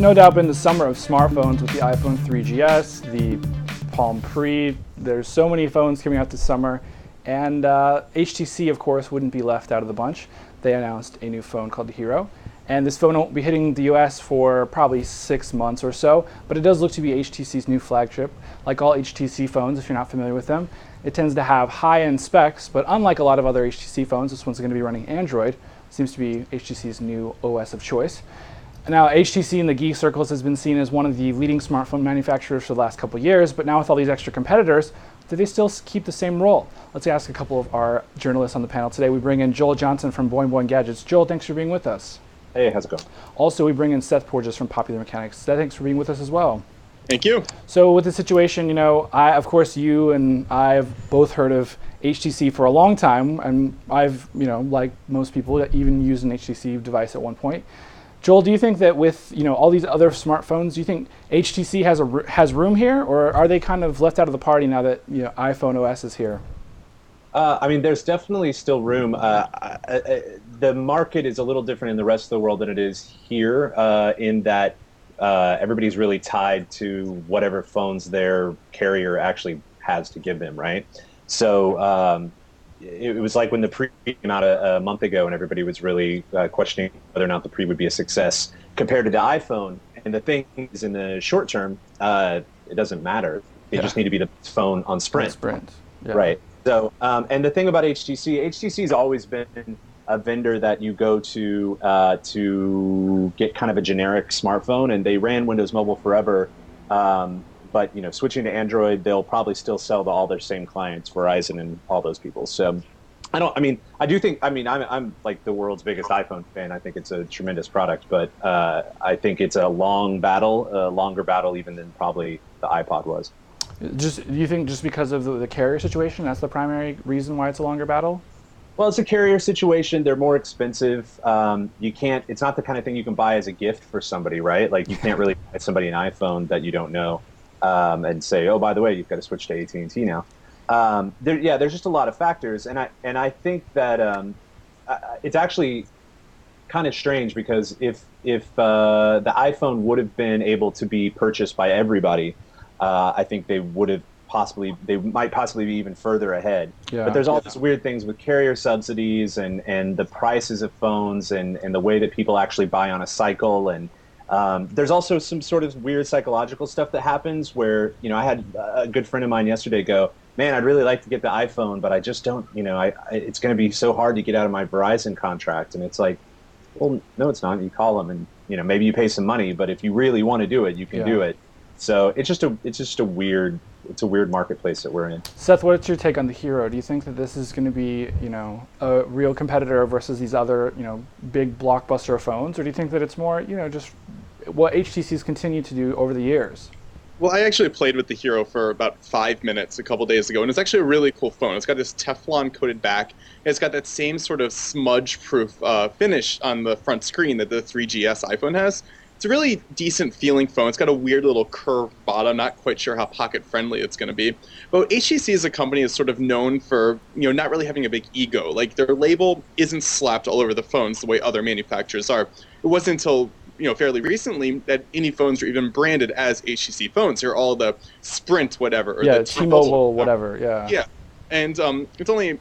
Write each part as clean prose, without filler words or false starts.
no doubt been the summer of smartphones with the iPhone 3GS, the Palm Pre. There's so many phones coming out this summer, and HTC, of course, wouldn't be left out of the bunch. They announced a new phone called the Hero, and this phone won't be hitting the US for probably 6 months or so, but it does look to be HTC's new flagship. Like all HTC phones, if you're not familiar with them, it tends to have high-end specs, but unlike a lot of other HTC phones, this one's going to be running Android. Seems to be HTC's new OS of choice. Now, HTC in the geek circles has been seen as one of the leading smartphone manufacturers for the last couple of years, but now with all these extra competitors, do they still keep the same role? Let's ask a couple of our journalists on the panel today. We bring in Joel Johnson from Boing Gadgets. Joel, thanks for being with us. Hey, how's it going? Also, we bring in Seth Porges from Popular Mechanics. Seth, thanks for being with us as well. Thank you. So with the situation, of course, you and I have both heard of HTC for a long time, and I've, like most people, even used an HTC device at one point. Joel, do you think that with all these other smartphones, do you think HTC has room here, or are they kind of left out of the party now that iPhone OS is here? There's definitely still room. The market is a little different in the rest of the world than it is here, in that everybody's really tied to whatever phones their carrier actually has to give them, right? So it was like when the Pre came out a month ago, and everybody was really questioning whether or not the Pre would be a success compared to the iPhone. And the thing is, in the short term, it doesn't matter. They just need to be the phone on Sprint. Yeah. Right. So, and the thing about HTC's always been a vendor that you go to get kind of a generic smartphone, and they ran Windows Mobile forever. But switching to Android, they'll probably still sell to all their same clients, Verizon and all those people. So, I'm like the world's biggest iPhone fan. I think it's a tremendous product, but I think it's a longer battle even than probably the iPod was. Do you think just because of the carrier situation, that's the primary reason why it's a longer battle? Well, it's a carrier situation. They're more expensive. It's not the kind of thing you can buy as a gift for somebody, right? Like, you can't really buy somebody an iPhone that you don't know and say, oh, by the way, you've got to switch to AT&T now. There's just a lot of factors. And I think that it's actually kind of strange, because if the iPhone would have been able to be purchased by everybody, I think they might possibly be even further ahead. Yeah. But there's all these weird things with carrier subsidies and the prices of phones and the way that people actually buy on a cycle. And there's also some sort of weird psychological stuff that happens where, I had a good friend of mine yesterday go, man, I'd really like to get the iPhone, but I just don't, it's going to be so hard to get out of my Verizon contract. And it's like, well, no, it's not. You call them and, maybe you pay some money, but if you really want to do it, you can do it. So it's just a weird marketplace that we're in. Seth, what's your take on the Hero? Do you think that this is going to be, a real competitor versus these other, big blockbuster phones, or do you think that it's more, just what HTC's continued to do over the years? Well, I actually played with the Hero for about 5 minutes a couple days ago, and it's actually a really cool phone. It's got this Teflon-coated back, and it's got that same sort of smudge-proof finish on the front screen that the 3GS iPhone has. It's a really decent feeling phone. It's got a weird little curved bottom. Not quite sure how pocket friendly it's going to be. But HTC as a company is sort of known for, not really having a big ego. Like, their label isn't slapped all over the phones the way other manufacturers are. It wasn't until, fairly recently that any phones were even branded as HTC phones. They're all the Sprint whatever. Or the T-Mobile whatever, Yeah. And it's only a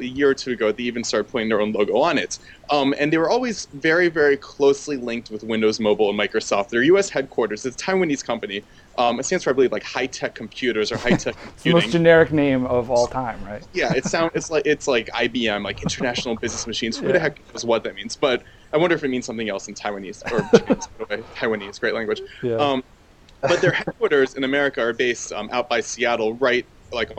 year or two ago they even started putting their own logo on it. And they were always very, very closely linked with Windows Mobile and Microsoft. Their U.S. headquarters, it's a Taiwanese company. It stands for, I believe, like high-tech computers or high-tech computing. It's the most generic name of all time, right? Yeah, it's like IBM, like International Business Machines. Who the heck knows what that means? But I wonder if it means something else in Taiwanese or Taiwanese, great language. Yeah. But their headquarters in America are based out by Seattle, right like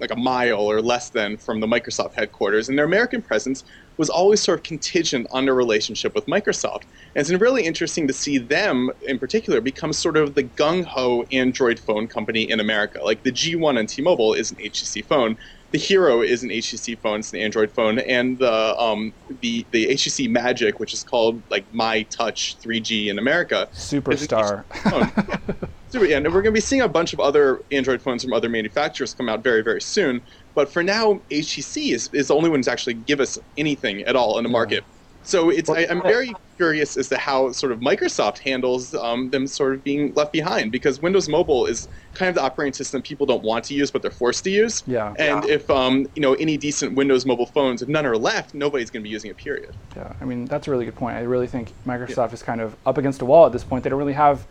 a mile or less than from the Microsoft headquarters. And their American presence was always sort of contingent on their relationship with Microsoft. And it's been really interesting to see them, in particular, become sort of the gung-ho Android phone company in America. Like, the G1 on T-Mobile is an HTC phone. The Hero is an HTC phone, it's an Android phone, and the HTC Magic, which is called like My Touch 3G in America, Superstar. Yeah, and we're going to be seeing a bunch of other Android phones from other manufacturers come out very, very soon. But for now, HTC is the only one to actually give us anything at all in the market. So I'm very curious as to how sort of Microsoft handles them sort of being left behind, because Windows Mobile is kind of the operating system people don't want to use, but they're forced to use. Yeah. And if any decent Windows Mobile phones, if none are left, nobody's going to be using it. Period. Yeah, I mean that's a really good point. I really think Microsoft is kind of up against a wall at this point. They don't really have.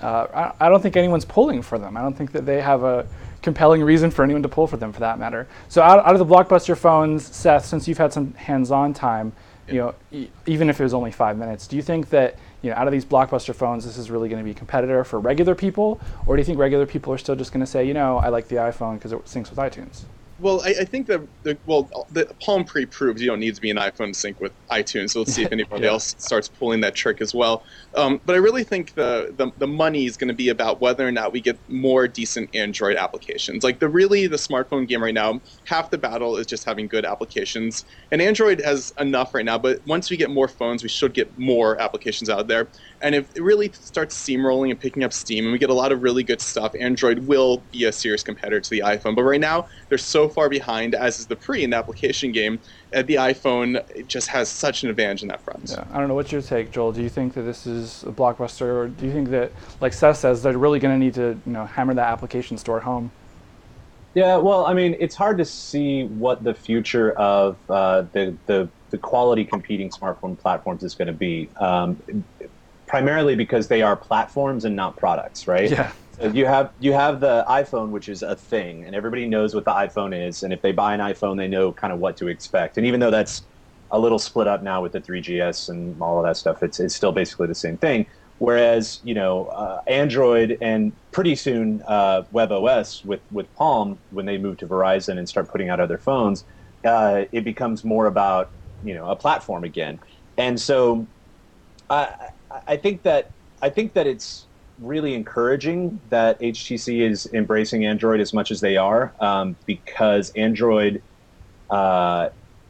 I don't think anyone's pulling for them. I don't think that they have a compelling reason for anyone to pull for them, for that matter. So out of the blockbuster phones, Seth, since you've had some hands-on time, even if it was only 5 minutes, do you think that out of these blockbuster phones, this is really going to be a competitor for regular people, or do you think regular people are still just going to say, I like the iPhone because it syncs with iTunes? Well, I think the Palm Pre proves you don't need to be an iPhone to sync with iTunes. So let's see if anybody else starts pulling that trick as well. But I really think the money is going to be about whether or not we get more decent Android applications. Like the smartphone game right now, half the battle is just having good applications. And Android has enough right now, but once we get more phones, we should get more applications out there. And if it really starts steamrolling and picking up steam, and we get a lot of really good stuff, Android will be a serious competitor to the iPhone. But right now, they're so far behind, as is the Pre in the application game. The iPhone just has such an advantage in that front. Yeah, I don't know. What's your take, Joel? Do you think that this is a blockbuster, or do you think that, like Seth says, they're really going to need to hammer that application store home? Yeah, well, I mean, it's hard to see what the future of the quality competing smartphone platforms is going to be. Primarily because they are platforms and not products, right? Yeah. So you have the iPhone, which is a thing, and everybody knows what the iPhone is, and if they buy an iPhone, they know kind of what to expect. And even though that's a little split up now with the 3GS and all of that stuff, it's still basically the same thing. Whereas Android and pretty soon WebOS with Palm, when they move to Verizon and start putting out other phones, it becomes more about a platform again. And so I think that it's really encouraging that HTC is embracing Android as much as they are, because Android,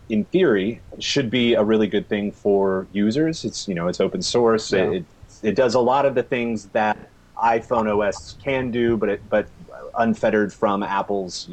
in theory, should be a really good thing for users. It's it's open source. Yeah. It does a lot of the things that iPhone OS can do, but unfettered from Apple's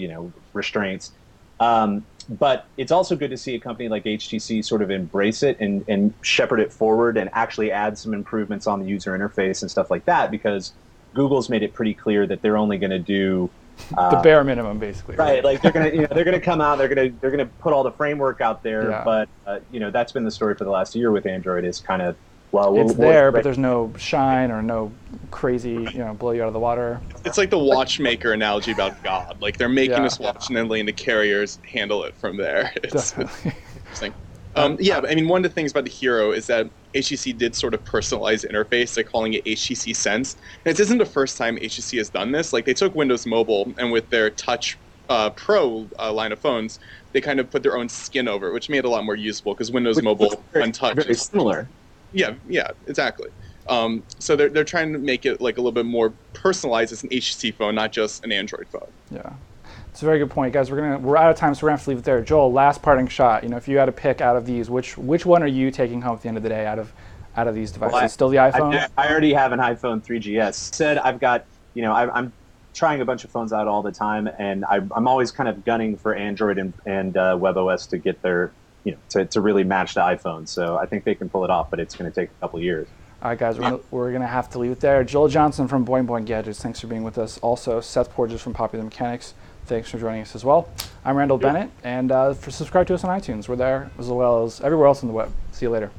restraints. But it's also good to see a company like HTC sort of embrace it and shepherd it forward and actually add some improvements on the user interface and stuff like that, because Google's made it pretty clear that they're only going to do the bare minimum, basically. Right, like they're gonna come out, they're gonna put all the framework out there, yeah. But that's been the story for the last year with Android. Is kind of it's there, but there's no shine or no crazy, blow you out of the water. It's like the watchmaker analogy about God. Like they're making this watch and then letting the carriers handle it from there. It's interesting. But I mean, one of the things about the Hero is that HTC did sort of personalize the interface. They're calling it HTC Sense. And this isn't the first time HTC has done this. Like they took Windows Mobile and with their Touch Pro line of phones, they kind of put their own skin over it, which made it a lot more usable because Windows Mobile Untouched very similar. Yeah, exactly. So they're trying to make it like a little bit more personalized as an HTC phone, not just an Android phone. Yeah, it's a very good point, guys. We're out of time, so we're gonna have to leave it there. Joel, last parting shot. If you had to pick out of these, which one are you taking home at the end of the day out of these devices? Well, still the iPhone? I already have an iPhone 3GS. I've got I'm trying a bunch of phones out all the time, and I'm always kind of gunning for Android and WebOS to get their to really match the iPhone. So I think they can pull it off, but it's going to take a couple of years. All right, guys, we're going to have to leave it there. Joel Johnson from Boing Gadgets, thanks for being with us. Also, Seth Porges from Popular Mechanics, thanks for joining us as well. I'm Randall Bennett, and subscribe to us on iTunes. We're there as well as everywhere else on the web. See you later.